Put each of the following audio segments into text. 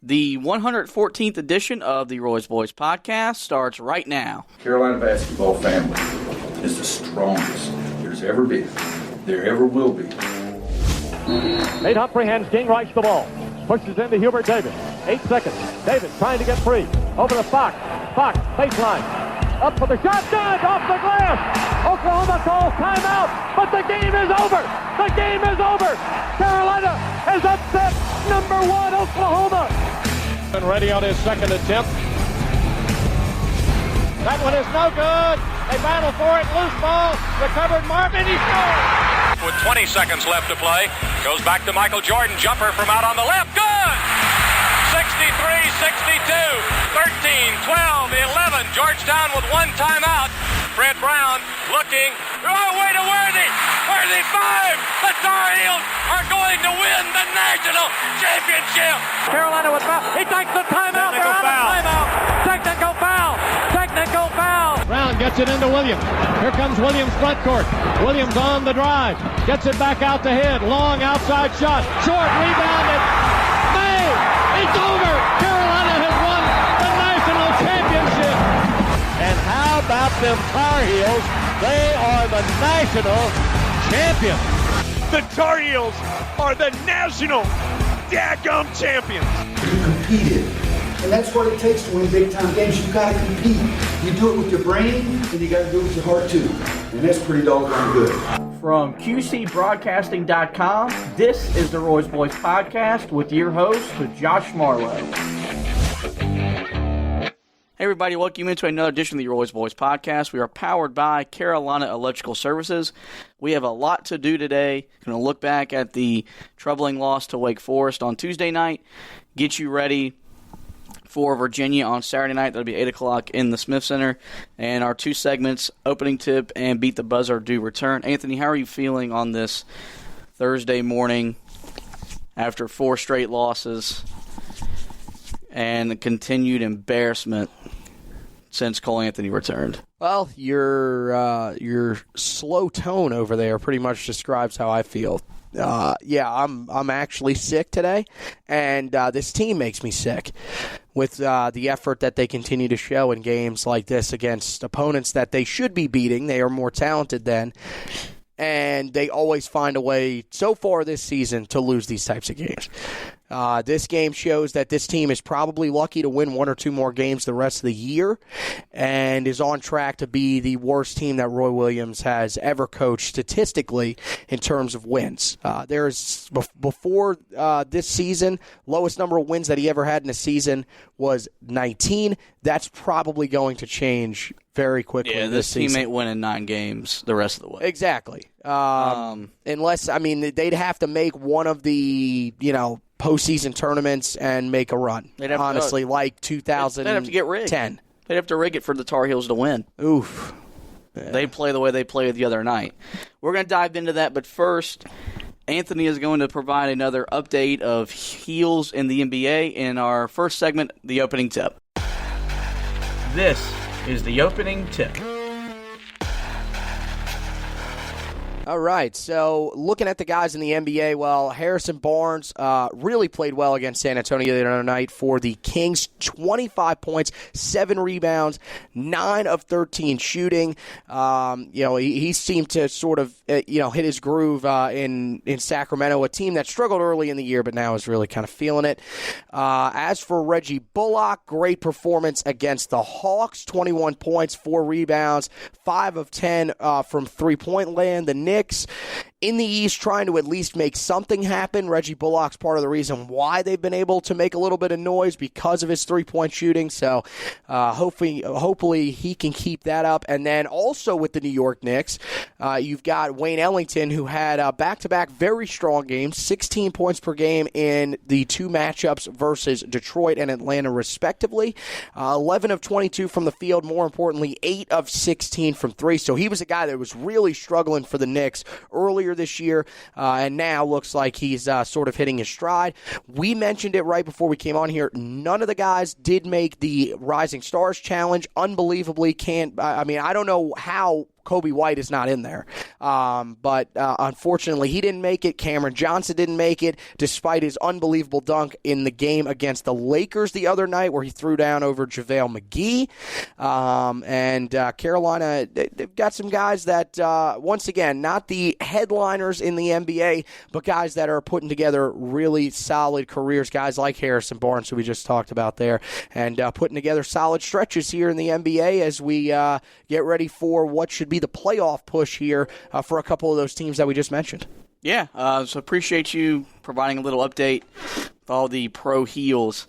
The 114th edition of the Roy's Boys podcast starts right now. Carolina basketball family is the strongest there's ever been, there ever will be. Nate Humphrey hands King Rice the ball. Pushes into Hubert Davis. 8 seconds. Davis trying to get free. Over to Fox. Fox, baseline. Up for the shot. Good! Off the glass! Oklahoma calls timeout, but the game is over! The game is over! Carolina has upset number 1 Oklahoma! And ready on his second attempt. That one is no good. They battle for it. Loose ball. Recovered Marvin. He scores! With 20 seconds left to play. Goes back to Michael Jordan. Jumper from out on the left. Good! 63-62. 13, 12, 11. Georgetown with one timeout. Fred Brown looking. Oh, way to Worthy. Worthy 5. The Tar Heels are going to win the national championship. Carolina with foul. He takes the timeout. They're out of timeout. Technical foul. Technical foul. Brown gets it into Williams. Here comes Williams front court. Williams on the drive. Gets it back out to Head. Long outside shot. Short rebounded. May. It's over. Carolina has won the national championship. And how about them Tar Heels? They are the national champions. The Tar Heels are the national daggum champions. You competed. And that's what it takes to win big-time games. You've got to compete. You do it with your brain, and you got to do it with your heart, too. And that's pretty doggone good. From QCBroadcasting.com, this is the Roy's Boys podcast with your host, Josh Marlowe. Hey everybody, welcome into another edition of the Roy's Boys podcast. We are powered by Carolina Electrical Services. We have a lot to do today. Going to look back at the troubling loss to Wake Forest on Tuesday night, get you ready for Virginia on Saturday night. That'll be 8 o'clock in the Smith Center. And our two segments, Opening Tip and Beat the Buzzer, do return. Anthony, how are you feeling on this Thursday morning after 4 straight losses and the continued embarrassment since Cole Anthony returned? Well, your slow tone over there pretty much describes how I feel. I'm actually sick today, and this team makes me sick with the effort that they continue to show in games like this against opponents that they should be beating. They are more talented than, and they always find a way, so far this season, to lose these types of games. This game shows that this team is probably lucky to win 1 or 2 more games the rest of the year and is on track to be the worst team that Roy Williams has ever coached statistically in terms of wins. There's before this season, lowest number of wins that he ever had in a season was 19. That's probably going to change very quickly. Yeah, this team ain't winning 9 games the rest of the way. Exactly. Unless, they'd have to make one of the, postseason tournaments and make a run. Honestly, like 2010. They'd have to get rigged. They'd have to rig it for the Tar Heels to win. Oof. Yeah. They play the way they played the other night. We're going to dive into that, but first, Anthony is going to provide another update of Heels in the NBA in our first segment, the Opening Tip. This is the Opening Tip. All right, so looking at the guys in the NBA, well, Harrison Barnes really played well against San Antonio the other night for the Kings. 25 points, 7 rebounds, 9 of 13 shooting. He seemed to sort of, hit his groove in Sacramento, a team that struggled early in the year, but now is really kind of feeling it. As for Reggie Bullock, great performance against the Hawks. 21 points, 4 rebounds, 5 of 10 from three-point land. The Knicks in the East trying to at least make something happen. Reggie Bullock's part of the reason why they've been able to make a little bit of noise because of his three-point shooting. So hopefully he can keep that up. And then also with the New York Knicks, you've got Wayne Ellington, who had back-to-back very strong games, 16 points per game in the 2 matchups versus Detroit and Atlanta respectively. 11 of 22 from the field, more importantly, 8 of 16 from 3. So he was a guy that was really struggling for the Knicks earlier this year, and now looks like he's sort of hitting his stride. We mentioned it right before we came on here. None of the guys did make the Rising Stars Challenge. Unbelievably, I don't know how Kobe White is not in there. But unfortunately, he didn't make it. Cameron Johnson didn't make it, despite his unbelievable dunk in the game against the Lakers the other night where he threw down over JaVale McGee. And Carolina, they've got some guys that, once again, not the headliners in the NBA, but guys that are putting together really solid careers, guys like Harrison Barnes, who we just talked about there, and putting together solid stretches here in the NBA as we get ready for what should be the playoff push here for a couple of those teams that we just mentioned. Yeah, so appreciate you providing a little update with all the pro heels.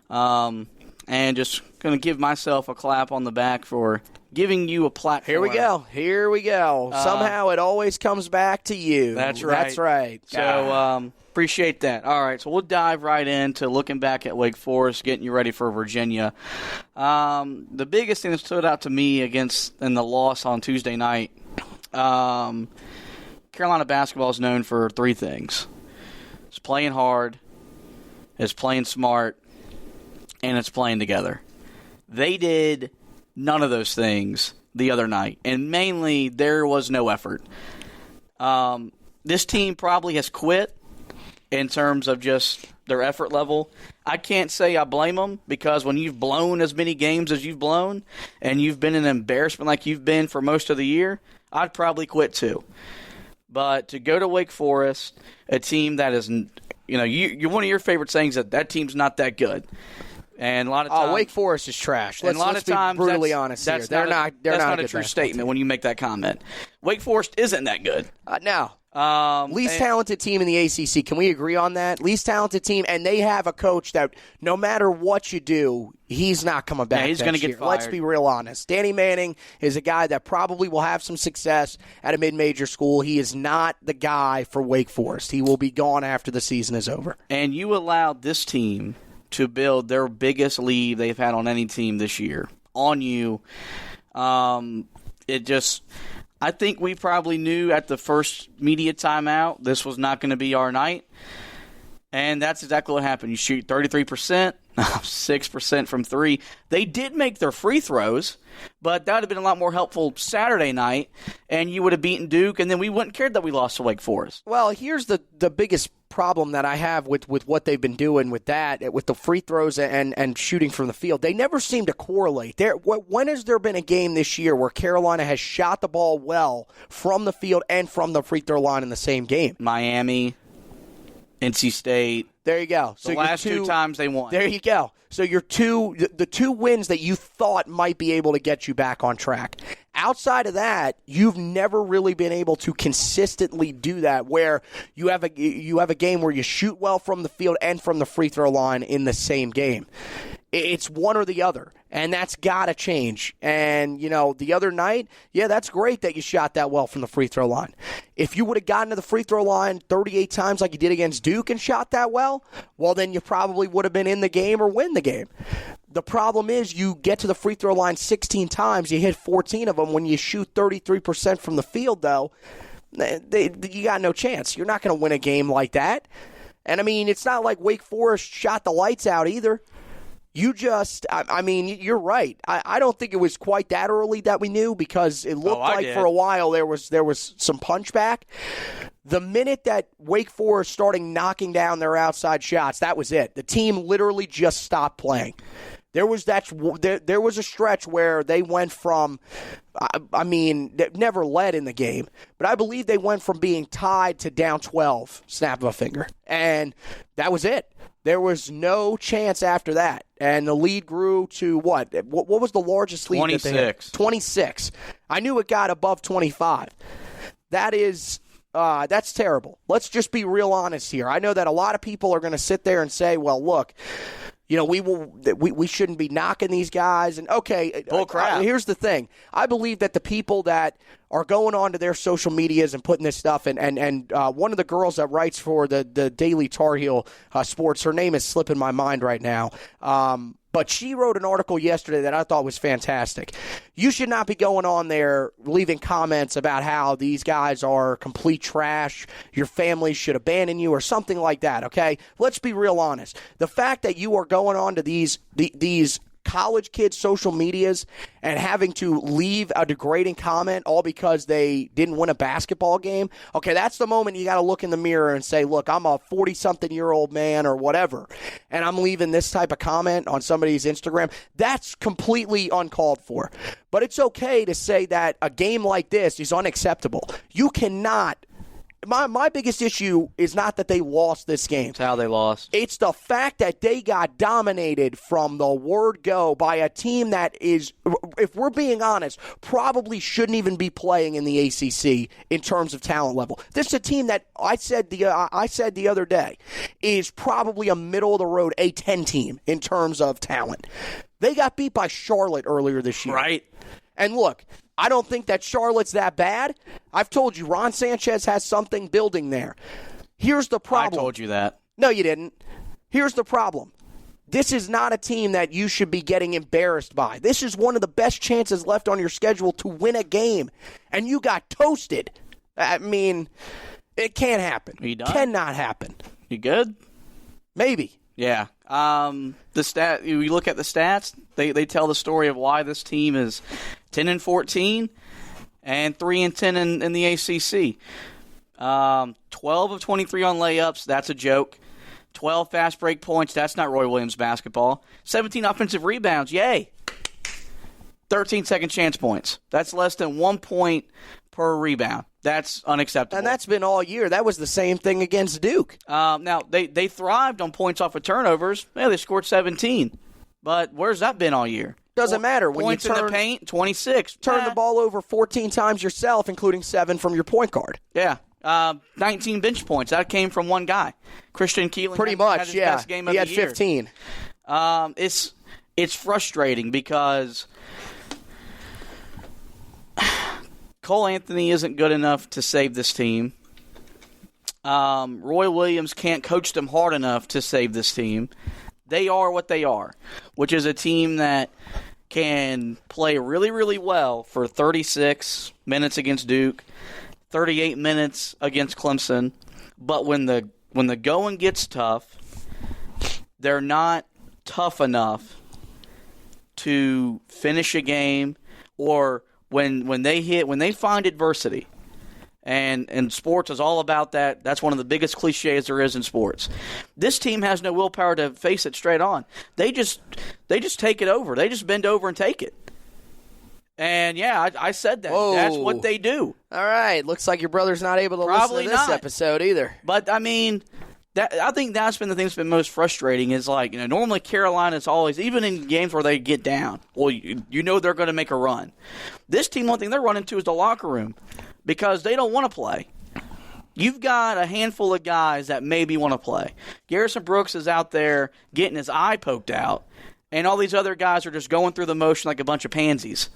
And just going to give myself a clap on the back for giving you a platform. Here we go. Somehow it always comes back to you. That's right. So appreciate that. All right, so we'll dive right into looking back at Wake Forest, getting you ready for Virginia. The biggest thing that stood out to me in the loss on Tuesday night, Carolina basketball is known for three things. It's playing hard, it's playing smart, and it's playing together. They did none of those things the other night, and mainly there was no effort. This team probably has quit in terms of just their effort level. I can't say I blame them, because when you've blown as many games as you've blown and you've been an embarrassment like you've been for most of the year, I'd probably quit too. But to go to Wake Forest, a team that is, you're one of your favorite sayings that team's not that good. And a lot of times, Wake Forest is trash. Let's be brutally honest here. They're not a true statement when you make that comment. Wake Forest isn't that good. No. Least talented team in the ACC. Can we agree on that? Least talented team, and they have a coach that no matter what you do, he's not coming back. Yeah, he's going to get fired. Let's be real honest. Danny Manning is a guy that probably will have some success at a mid-major school. He is not the guy for Wake Forest. He will be gone after the season is over. And you allowed this team to build their biggest lead they've had on any team this year on you. I think we probably knew at the first media timeout this was not going to be our night, and that's exactly what happened. You shoot 33%, 6% from three. They did make their free throws, but that would have been a lot more helpful Saturday night, and you would have beaten Duke, and then we wouldn't care that we lost to Wake Forest. Well, here's the biggest problem that I have with what they've been doing with that, with the free throws and shooting from the field. They never seem to correlate. When has there been a game this year where Carolina has shot the ball well from the field and from the free throw line in the same game? Miami, NC State. There you go. So the last two times they won. There you go. So the two wins that you thought might be able to get you back on track. Outside of that, you've never really been able to consistently do that, where you have a game where you shoot well from the field and from the free throw line in the same game. It's one or the other, and that's got to change. And, the other night, yeah, that's great that you shot that well from the free throw line. If you would have gotten to the free throw line 38 times like you did against Duke and shot that well, then you probably would have been in the game or win the game. The problem is you get to the free throw line 16 times, you hit 14 of them. When you shoot 33% from the field, though, you got no chance. You're not going to win a game like that. And, it's not like Wake Forest shot the lights out either. You're right. I don't think it was quite that early that we knew, because it looked like for a while there was some punchback. The minute that Wake Forest started knocking down their outside shots, that was it. The team literally just stopped playing. There was a stretch where they went from, they never led in the game, but I believe they went from being tied to down 12, snap of a finger. And that was it. There was no chance after that. And the lead grew to what? What was the largest lead? 26. That they had? 26. I knew it got above 25. That's terrible. Let's just be real honest here. I know that a lot of people are going to sit there and say, well, look, we shouldn't be knocking these guys. And okay, bull crap. Here's the thing. I believe that the people that are going on to their social medias and putting this stuff, and one of the girls that writes for the Daily Tar Heel Sports, her name is slipping my mind right now. But she wrote an article yesterday that I thought was fantastic. You should not be going on there leaving comments about how these guys are complete trash, your family should abandon you, or something like that, okay? Let's be real honest. The fact that you are going on to these college kids' social medias and having to leave a degrading comment all because they didn't win a basketball game, okay, that's the moment you got to look in the mirror and say, look, I'm a 40-something-year-old man or whatever, and I'm leaving this type of comment on somebody's Instagram. That's completely uncalled for. But it's okay to say that a game like this is unacceptable. You cannot. My biggest issue is not that they lost this game. It's how they lost. It's the fact that they got dominated from the word go by a team that is, if we're being honest, probably shouldn't even be playing in the ACC in terms of talent level. This is a team that I said the other day is probably a middle-of-the-road A10 team in terms of talent. They got beat by Charlotte earlier this year. Right. And look, I don't think that Charlotte's that bad. I've told you, Ron Sanchez has something building there. Here's the problem. I told you that. No, you didn't. Here's the problem. This is not a team that you should be getting embarrassed by. This is one of the best chances left on your schedule to win a game, and you got toasted. I mean, it can't happen. Are you done? Cannot happen. You good? Maybe. Yeah. You look at the stats, they tell the story of why this team is 10-14 and 3-10 in the ACC. 12 of 23 on layups, that's a joke. 12 fast break points, that's not Roy Williams basketball. 17 offensive rebounds, yay. 13 second chance points. That's less than 1 point per rebound. That's unacceptable. And that's been all year. That was the same thing against Duke. Now, they thrived on points off of turnovers. Yeah, they scored 17. But where's that been all year? Doesn't matter. When points you in the paint, 26. Turn the ball over 14 times yourself, including 7 from your point guard. Yeah. 19 bench points. That came from one guy. Christian Keeling. Pretty had much, his yeah. best game of he the had year. 15. It's frustrating because Cole Anthony isn't good enough to save this team. Roy Williams can't coach them hard enough to save this team. They are what they are, which is a team that can play really, really well for 36 minutes against Duke, 38 minutes against Clemson, but when the going gets tough, they're not tough enough to finish a game, or when they find adversity. And sports is all about that. That's one of the biggest cliches there is in sports. This team has no willpower to face it straight on. They just take it over. They just bend over and take it. And, yeah, I said that. Whoa. That's what they do. All right. Looks like your brother's not able to Probably listen to this not. episode either. But, I mean, I think that's been the thing that's been most frustrating is, like, normally Carolina's always, even in games where they get down, well, you know they're going to make a run. This team, one thing they're running to is the locker room because they don't want to play. You've got a handful of guys that maybe want to play. Garrison Brooks is out there getting his eye poked out, and all these other guys are just going through the motion like a bunch of pansies.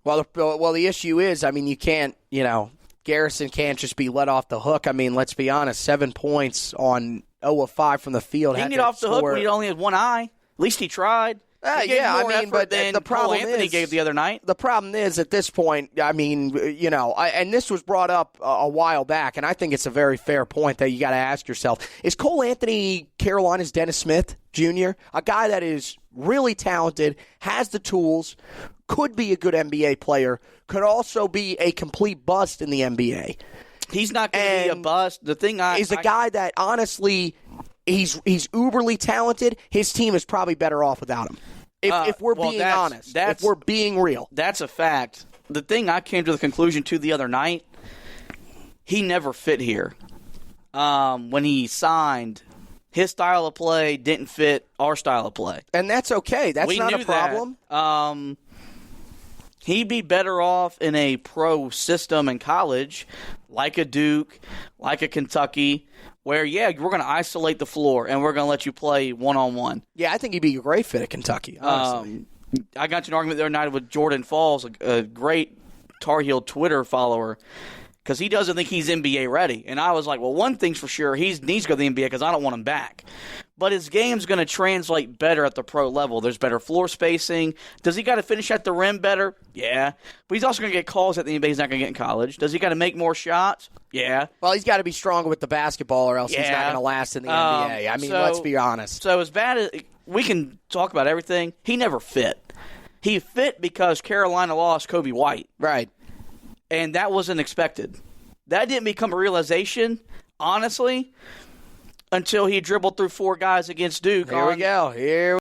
Well, the issue is, I mean, you can't, Garrison can't just be let off the hook. I mean, let's be honest, 7 points on 0 of 5 from the field. He can get off the hook when he only had one eye. At least he tried. But the problem Anthony gave the other night. The problem is at this point, I mean, and this was brought up a while back, and I think it's a very fair point that you got to ask yourself: is Cole Anthony Carolina's Dennis Smith Jr., a guy that is really talented, has the tools, could be a good NBA player, could also be a complete bust in the NBA? He's not going to be a bust. The thing is a guy that honestly. He's uberly talented. His team is probably better off without him. If we're being honest, if we're being real. That's a fact. The thing I came to the conclusion to the other night, he never fit here. When he signed, his style of play didn't fit our style of play. And that's okay. That's not a problem. He'd be better off in a pro system in college, like a Duke, like a Kentucky, where, we're going to isolate the floor and we're going to let you play one-on-one. Yeah, I think he'd be a great fit at Kentucky, honestly. I got into an argument the other night with Jordan Falls, a great Tar Heel Twitter follower, because he doesn't think he's NBA ready. And I was like, well, one thing's for sure, he needs to go to the NBA because I don't want him back. But his game's going to translate better at the pro level. There's better floor spacing. Does he got to finish at the rim better? Yeah. But he's also going to get calls at the NBA he's not going to get in college. Does he got to make more shots? Yeah. Well, he's got to be stronger with the basketball or else he's not going to last in the NBA. I mean, let's be honest. So as bad as we can talk about everything. He never fit. He fit because Carolina lost Kobe White. Right. And that wasn't expected. That didn't become a realization, honestly, until he dribbled through 4 guys against Duke. Here we go.